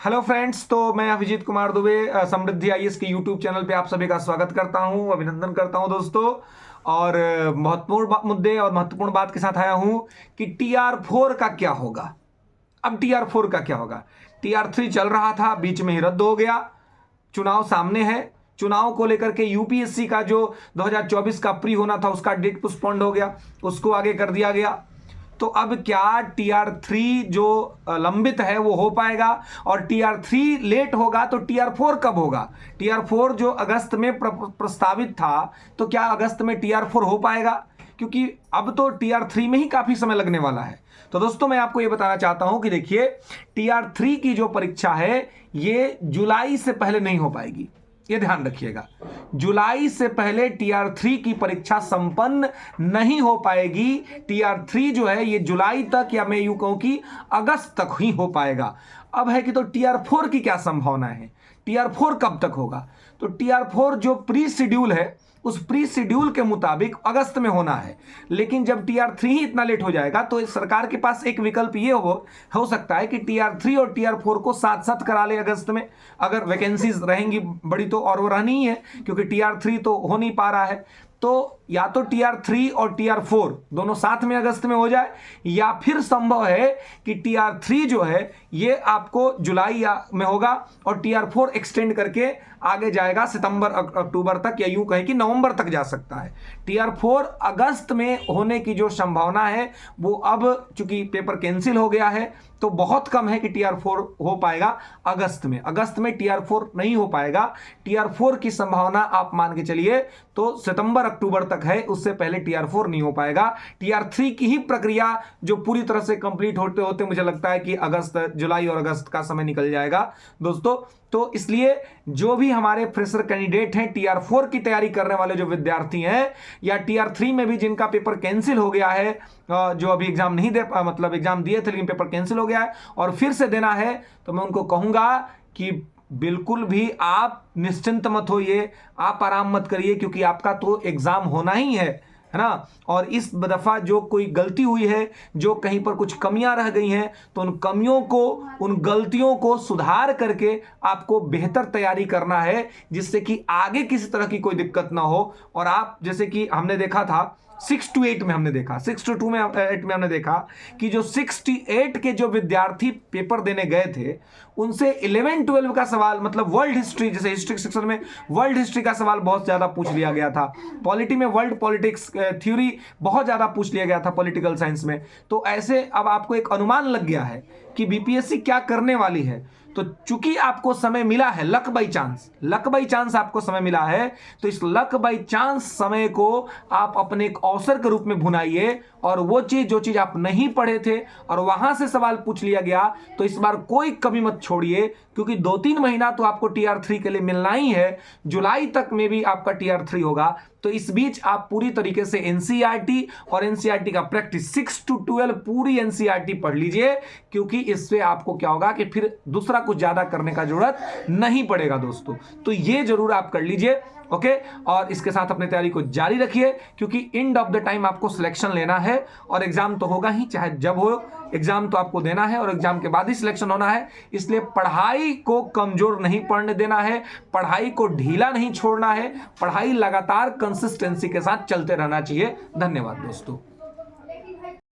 Hello friends, तो मैं अभिजीत कुमार दुबे समृद्धि IAS के यूट्यूब चैनल पे आप सभी का स्वागत करता हूं, अभिनंदन करता हूं दोस्तों। और महत्वपूर्ण मुद्दे और महत्वपूर्ण बात के साथ आया हूं कि TR4 का क्या होगा। अब TR4 का क्या होगा। TR3 चल रहा था, बीच में ही रद्द हो गया। चुनाव सामने है, चुनाव को लेकर के यूपीएससी का जो 2024 का प्री होना था उसका डेट पोस्टपोन्ड हो गया, उसको आगे कर दिया गया। तो अब क्या TR3 जो लंबित है वो हो पाएगा, और TR3 लेट होगा तो TR4 कब होगा। TR4 जो अगस्त में प्रस्तावित था, तो क्या अगस्त में TR4 हो पाएगा, क्योंकि अब तो TR3 में ही काफी समय लगने वाला है। तो दोस्तों मैं आपको ये बताना चाहता हूं कि देखिए, TR3 की जो परीक्षा है ये जुलाई से पहले नहीं हो पाएगी, ये ध्यान रखिएगा। जुलाई से पहले TR3 की परीक्षा संपन्न नहीं हो पाएगी। TR3 जो है ये जुलाई तक, या मैं यूं कहूं कि अगस्त तक ही हो पाएगा। अब है कि तो TR4 की क्या संभावना है, TR4 कब तक होगा। तो TR4 जो प्री शेड्यूल है उस प्री शेड्यूल के मुताबिक अगस्त में होना है, लेकिन जब TR3 ही इतना लेट हो जाएगा तो सरकार के पास एक विकल्प ये हो सकता है कि TR3 और TR4 को साथ साथ करा ले अगस्त में, अगर वैकेंसीज रहेंगी बड़ी तो, और वो रहनी ही है क्योंकि TR3 तो हो नहीं पा रहा है। तो या तो TR3 और TR4 दोनों साथ में अगस्त में हो जाए, या फिर संभव है कि TR3 जो है ये आपको जुलाई में होगा और TR4 एक्सटेंड करके आगे जाएगा सितंबर अक्टूबर तक, या यूं कहें कि नवंबर तक जा सकता है। TR4 अगस्त में होने की जो संभावना है वो, अब चूंकि पेपर कैंसिल हो गया है तो बहुत कम है कि TR4 हो पाएगा अगस्त में। अगस्त में TR4 नहीं हो पाएगा। TR4 की संभावना आप मान के चलिए तो सितंबर अक्टूबर तक है, उससे पहले TR4 नहीं हो पाएगा। TR3 की ही प्रक्रिया जो पूरी तरह से कंप्लीट होते होते मुझे लगता है कि जुलाई और अगस्त का समय निकल जाएगा दोस्तों। तो इसलिए जो भी हमारे फ्रेशर कैंडिडेट हैं, TR4 की तैयारी करने वाले जो विद्यार्थी हैं, या TR3 में भी जिनका पेपर कैंसिल हो गया है, जो अभी एग्जाम नहीं दे मतलब एग्जाम दिए थे लेकिन पेपर कैंसिल हो गया है और फिर से देना है, तो मैं उनको कहूंगा कि बिल्कुल भी आप निश्चिंत मत होइए, आप आराम मत करिए, क्योंकि आपका तो एग्जाम होना ही है ना। और इस दफा जो कोई गलती हुई है, जो कहीं पर कुछ कमियां रह गई हैं, तो उन कमियों को, उन गलतियों को सुधार करके आपको बेहतर तैयारी करना है, जिससे कि आगे किसी तरह की कोई दिक्कत ना हो। और आप, जैसे कि हमने देखा था 6 to 8 में हमने देखा, 6 to 2 में 8 में हमने देखा कि जो 68 के जो विद्यार्थी पेपर देने गए थे उनसे 11-12 का सवाल, मतलब वर्ल्ड हिस्ट्री, जैसे हिस्ट्री सेक्शन में वर्ल्ड हिस्ट्री का सवाल बहुत ज्यादा पूछ लिया गया था, पॉलिटी में वर्ल्ड पॉलिटिक्स थ्योरी बहुत ज्यादा पूछ लिया गया था पॉलिटिकल साइंस में। तो ऐसे अब आपको एक अनुमान लग गया है कि बीपीएससी क्या करने वाली है। तो चूंकि आपको समय मिला है, लक बाई चांस आपको समय मिला है, तो इस लक बाई चांस समय को आप अपने एक अवसर के रूप में भुनाइए, और वो चीज जो चीज आप नहीं पढ़े थे और वहां से सवाल पूछ लिया गया, तो इस बार कोई कमी मत छोड़िए, क्योंकि 2-3 महीना तो आपको TR3 के लिए मिलना ही है। जुलाई तक में भी आपका TR3 होगा, तो इस बीच आप पूरी तरीके से एनसीईआरटी और एनसीईआरटी का प्रैक्टिस 6 to 12 पूरी एनसीईआरटी पढ़ लीजिए, क्योंकि इससे आपको क्या होगा कि फिर दूसरा कुछ ज्यादा करने का जरूरत नहीं पड़ेगा दोस्तों। तो ये जरूर आप कर लीजिए, ओके। और इसके साथ अपनी तैयारी को जारी रखिए, क्योंकि एंड ऑफ द टाइम आपको सिलेक्शन लेना है, और एग्जाम तो होगा ही, चाहे जब हो, एग्जाम तो आपको देना है और एग्जाम के बाद ही सिलेक्शन होना है। इसलिए पढ़ाई को कमजोर नहीं पड़ने देना है, पढ़ाई को ढीला नहीं छोड़ना है, पढ़ाई लगातार कंसिस्टेंसी के साथ चलते रहना चाहिए। धन्यवाद दोस्तों।